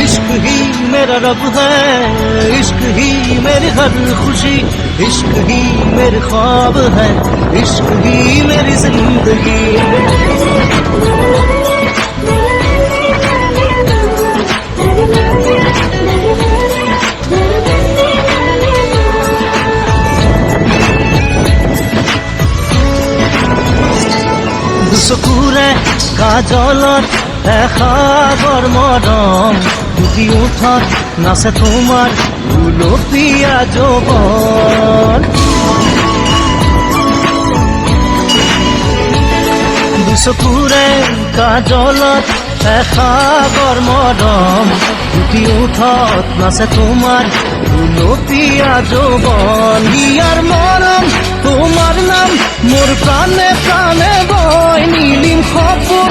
इश्क ही मेरा रब है, इश्क ही मेरी हर खुशी, इश्क ही मेरे ख्वाब है, इश्क ही मेरी जिंदगी। দুচকুৰে কাজলত এসাগৰ মৰম, দুটি ওঠত নাচে তোমাৰ গুলপীয়া যৌৱন। দুচকুৰে কাজলত এসাগৰ মৰম, দুটি ওঠত নাচে তোমাৰ গুলপীয়া যৌৱন। ইয়াৰ মৰম তোমাৰ নাম মোৰ প্ৰাণে প্ৰাণে বয়, নীলিম সপোন